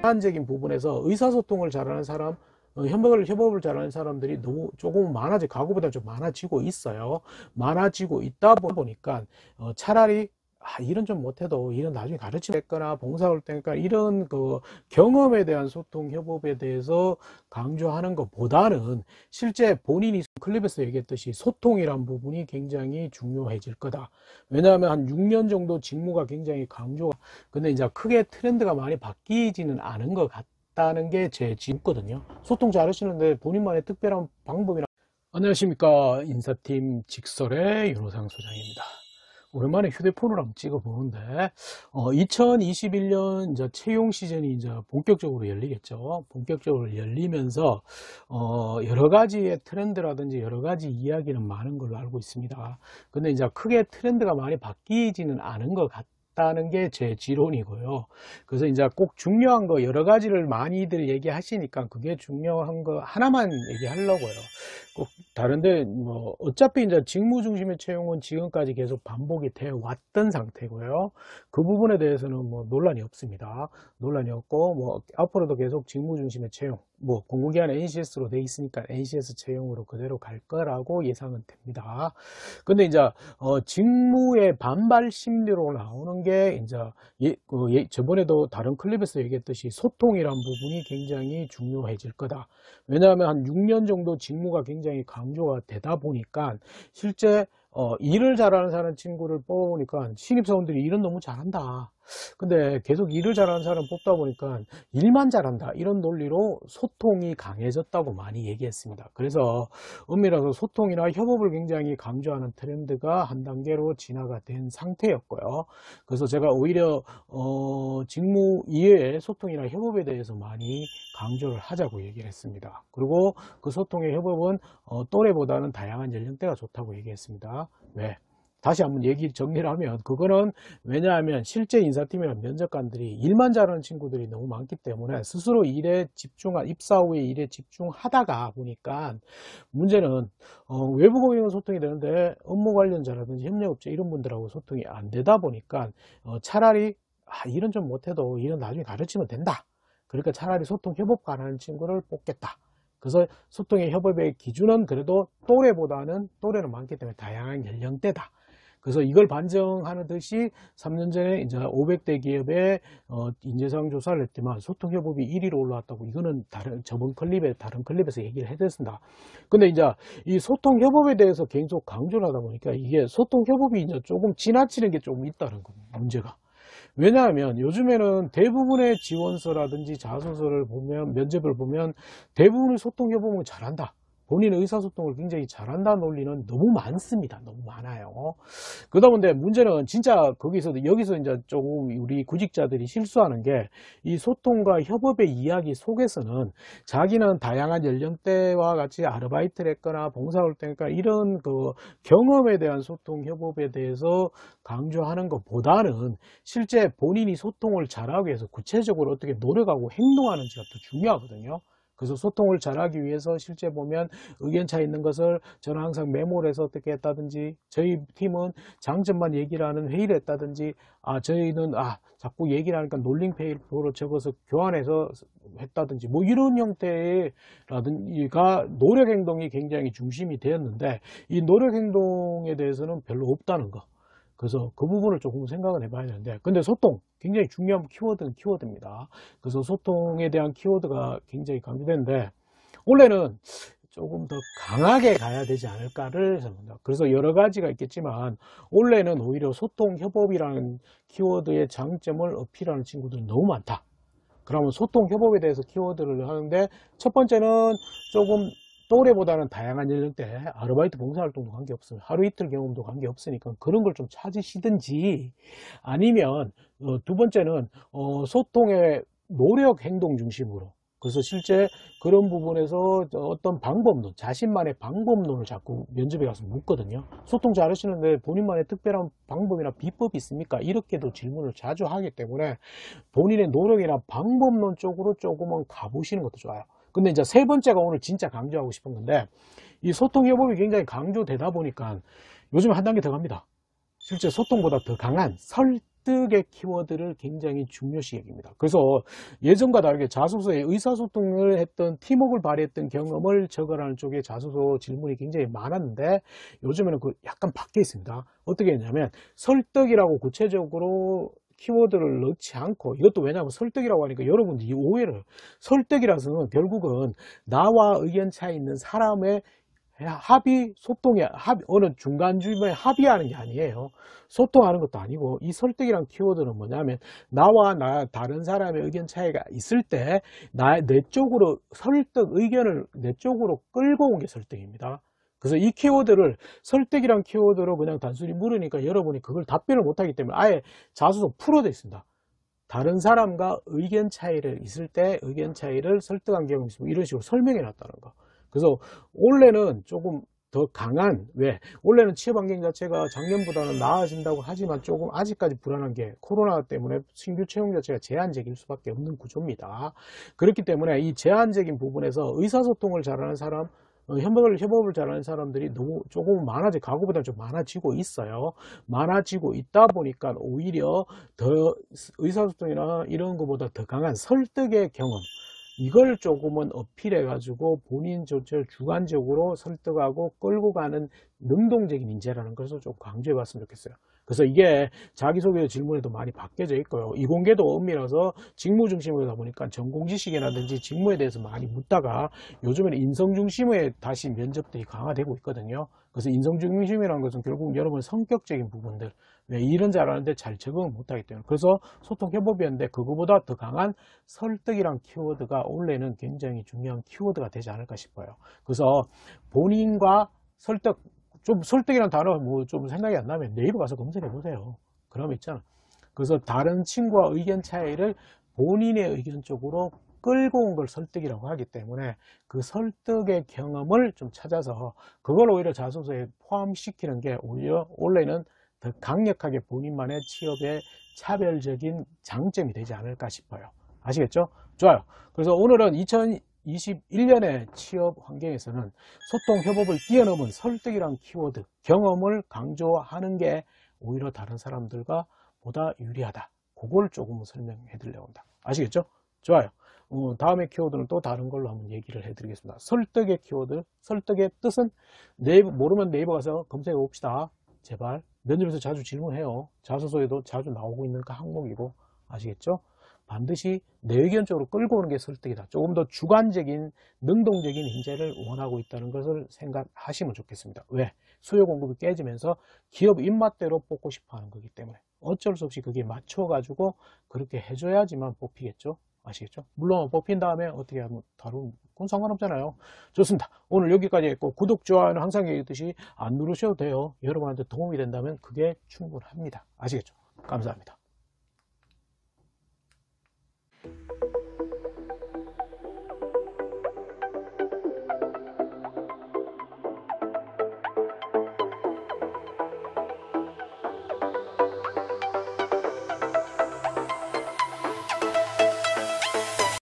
일반적인 부분에서 의사소통을 잘하는 사람, 협업을 잘하는 사람들이 너무 조금 많아지, 과거보다 좀 많아지고 있어요. 많아지고 있다 보니까 차라리 일은 좀 못해도 일은 나중에 가르치거나 봉사활동이니까 이런 그 경험에 대한 소통 협업에 대해서 강조하는 것보다는 실제 본인이 클립에서 얘기했듯이 소통이란 부분이 굉장히 중요해질 거다. 왜냐하면 한 6년 정도 직무가 굉장히 강조가, 근데 이제 크게 트렌드가 많이 바뀌지는 않은 것 같다는 게 제 지거든요. 소통 잘하시는데 본인만의 특별한 방법이나. 안녕하십니까, 인사팀 직설의 윤호상 소장입니다. 오랜만에 휴대폰을 한번 찍어 보는데 2021년 이제 채용 시즌이 이제 본격적으로 열리겠죠. 본격적으로 열리면서 여러 가지의 트렌드라든지 여러 가지 이야기는 많은 걸로 알고 있습니다. 근데 이제 크게 트렌드가 많이 바뀌지는 않은 것 같다는 게 제 지론이고요. 그래서 이제 꼭 중요한 거 여러 가지를 많이들 얘기하시니까 그게 중요한 거 하나만 얘기하려고요. 꼭 다른데 뭐 어차피 이제 직무 중심의 채용은 지금까지 계속 반복이 되어 왔던 상태고요. 그 부분에 대해서는 뭐 논란이 없습니다. 논란이 없고 뭐 앞으로도 계속 직무 중심의 채용, 뭐 공공기관 NCS로 돼 있으니까 NCS 채용으로 그대로 갈 거라고 예상은 됩니다. 근데 이제 직무의 반발 심리로 나오는 게 이제 저번에도 다른 클립에서 얘기했듯이 소통이란 부분이 굉장히 중요해질 거다. 왜냐하면 한 6년 정도 직무가 굉장히 강조가 되다 보니까 실제 일을 잘하는 사람 친구를 뽑아보니까 신입사원들이 일은 너무 잘한다. 근데 계속 일을 잘하는 사람 뽑다 보니까 일만 잘한다, 이런 논리로 소통이 강해졌다고 많이 얘기했습니다. 그래서 엄밀해서 소통이나 협업을 굉장히 강조하는 트렌드가 한 단계로 진화가 된 상태였고요. 그래서 제가 오히려 직무 이외에 소통이나 협업에 대해서 많이 강조를 하자고 얘기를 했습니다. 그리고 그 소통의 협업은 또래보다는 다양한 연령대가 좋다고 얘기했습니다. 왜? 다시 한번 얘기 정리를 하면 그거는 왜냐하면 실제 인사팀이나 면접관들이 일만 잘하는 친구들이 너무 많기 때문에 스스로 일에 집중한, 입사 후에 일에 집중하다가 보니까 문제는 외부 고객은 소통이 되는데 업무 관련자라든지 협력업체 이런 분들하고 소통이 안 되다 보니까 차라리 일은 좀 못해도 일은 나중에 가르치면 된다. 그러니까 차라리 소통 협업가라는 친구를 뽑겠다. 그래서 소통의 협업의 기준은 그래도 또래는 많기 때문에 다양한 연령대다. 그래서 이걸 반증하는 듯이 3년 전에 이제 500대 기업의 인재상 조사를 했지만 소통 협업이 1위로 올라왔다고, 이거는 다른 클립에서 얘기를 해드렸습니다. 근데 이제 이 소통 협업에 대해서 계속 강조를 하다 보니까 이게 소통 협업이 이제 조금 지나치는 게 조금 있다는 겁니다, 문제가. 왜냐하면 요즘에는 대부분의 지원서라든지 자소서를 보면, 면접을 보면 대부분의 소통 협업을 잘한다, 본인의 의사소통을 굉장히 잘한다는 논리는 너무 많습니다. 너무 많아요. 그러다 보니 문제는 진짜 여기서 이제 조금 우리 구직자들이 실수하는 게, 이 소통과 협업의 이야기 속에서는 자기는 다양한 연령대와 같이 아르바이트를 했거나 봉사활동을 했거나 이런 그 경험에 대한 소통 협업에 대해서 강조하는 것보다는 실제 본인이 소통을 잘하기 위해서 구체적으로 어떻게 노력하고 행동하는지가 더 중요하거든요. 그래서 소통을 잘하기 위해서 실제 보면 의견차 있는 것을 저는 항상 메모를 해서 어떻게 했다든지, 저희 팀은 장점만 얘기를 하는 회의를 했다든지, 저희는 자꾸 얘기를 하니까 롤링페이퍼로 적어서 교환해서 했다든지, 뭐 이런 형태라든지가 노력행동이 굉장히 중심이 되었는데 이 노력행동에 대해서는 별로 없다는 거. 그래서 그 부분을 조금 생각을 해봐야 되는데, 근데 소통 굉장히 중요한 키워드는 키워드입니다. 그래서 소통에 대한 키워드가 굉장히 강조되는데 원래는 조금 더 강하게 가야 되지 않을까를 생각합니다. 그래서 여러 가지가 있겠지만 원래는 오히려 소통 협업이라는 키워드의 장점을 어필하는 친구들이 너무 많다. 그러면 소통 협업에 대해서 키워드를 하는데, 첫 번째는 조금 또래보다는 다양한 연령대, 아르바이트 봉사활동도 관계없어요. 하루 이틀 경험도 관계없으니까 그런 걸 좀 찾으시든지, 아니면 두 번째는 소통의 노력 행동 중심으로, 그래서 실제 그런 부분에서 어떤 방법론, 자신만의 방법론을 자꾸 면접에 가서 묻거든요. 소통 잘하시는데 본인만의 특별한 방법이나 비법이 있습니까? 이렇게도 질문을 자주 하기 때문에 본인의 노력이나 방법론 쪽으로 조금은 가보시는 것도 좋아요. 근데 이제 세 번째가 오늘 진짜 강조하고 싶은 건데, 이 소통 협업이 굉장히 강조되다 보니까 요즘 한 단계 더 갑니다. 실제 소통보다 더 강한 설득의 키워드를 굉장히 중요시 여깁니다. 그래서 예전과 다르게 자소서에 의사소통을 했던 팀워크를 발휘했던 경험을 적어라는 쪽에 자소서 질문이 굉장히 많았는데 요즘에는 그 약간 바뀌어 있습니다. 어떻게 했냐면 설득이라고 구체적으로 키워드를 넣지 않고, 이것도 왜냐하면 설득이라고 하니까 여러분들이 오해를, 설득이라서는 결국은 나와 의견 차이 있는 사람의 합의, 소통이, 어느 중간쯤에 합의하는 게 아니에요. 소통하는 것도 아니고, 이 설득이란 키워드는 뭐냐면, 다른 사람의 의견 차이가 있을 때, 내 쪽으로 의견을 내 쪽으로 끌고 온 게 설득입니다. 그래서 이 키워드를 설득이란 키워드로 그냥 단순히 물으니까 여러분이 그걸 답변을 못하기 때문에 아예 자소서 풀어져 있습니다. 다른 사람과 의견 차이를 있을 때 의견 차이를 설득한 경험이 있으면 이런 식으로 설명해 놨다는 거. 그래서 올해는 조금 더 강한, 왜? 원래는 취업 환경 자체가 작년보다는 나아진다고 하지만 조금 아직까지 불안한 게 코로나 때문에 신규 채용 자체가 제한적일 수밖에 없는 구조입니다. 그렇기 때문에 이 제한적인 부분에서 의사소통을 잘하는 사람, 협업을 잘하는 사람들이 너무 조금 과거보다 좀 많아지고 있어요. 많아지고 있다 보니까 오히려 더 의사소통이나 이런 것보다 더 강한 설득의 경험, 이걸 조금은 어필해 가지고 본인 전체를 주관적으로 설득하고 끌고 가는 능동적인 인재라는 것을 좀 강조해 봤으면 좋겠어요. 그래서 이게 자기소개 질문에도 많이 바뀌어져 있고요. 이공계도 엄밀해서 직무 중심이다 보니까 전공 지식이라든지 직무에 대해서 많이 묻다가 요즘에는 인성 중심의 다시 면접들이 강화되고 있거든요. 그래서 인성 중심이라는 것은 결국 여러분 성격적인 부분들, 왜 일은 잘하는데 잘 적응을 못하기 때문에, 그래서 소통 협업이었는데 그거보다 더 강한 설득이란 키워드가 올해는 굉장히 중요한 키워드가 되지 않을까 싶어요. 그래서 본인과 설득, 좀 설득이란 단어 뭐 좀 생각이 안 나면 네이버 가서 검색해 보세요. 그러면 있잖아. 그래서 다른 친구와 의견 차이를 본인의 의견 쪽으로 끌고 온 걸 설득이라고 하기 때문에 그 설득의 경험을 좀 찾아서 그걸 오히려 자소서에 포함시키는 게 오히려 올해는 더 강력하게 본인만의 취업의 차별적인 장점이 되지 않을까 싶어요. 아시겠죠? 좋아요. 그래서 오늘은 2021년의 취업 환경에서는 소통, 협업을 뛰어넘은 설득이란 키워드, 경험을 강조하는 게 오히려 다른 사람들과 보다 유리하다. 그걸 조금 설명해 드리려고 합니다. 아시겠죠? 좋아요. 다음의 키워드는 또 다른 걸로 한번 얘기를 해 드리겠습니다. 설득의 키워드, 설득의 뜻은 모르면 네이버 가서 검색해 봅시다. 제발. 면접에서 자주 질문해요. 자소서에도 자주 나오고 있는 그 항목이고. 아시겠죠? 반드시 내 의견 쪽으로 끌고 오는 게 설득이다. 조금 더 주관적인, 능동적인 인재를 원하고 있다는 것을 생각하시면 좋겠습니다. 왜? 수요 공급이 깨지면서 기업 입맛대로 뽑고 싶어 하는 거기 때문에 어쩔 수 없이 그게 맞춰가지고 그렇게 해줘야지만 뽑히겠죠? 아시겠죠? 물론 뽑힌 다음에 어떻게 하면 다른 건 상관없잖아요. 좋습니다. 오늘 여기까지 했고 구독, 좋아요는 항상 얘기했듯이 안 누르셔도 돼요. 여러분한테 도움이 된다면 그게 충분합니다. 아시겠죠? 감사합니다.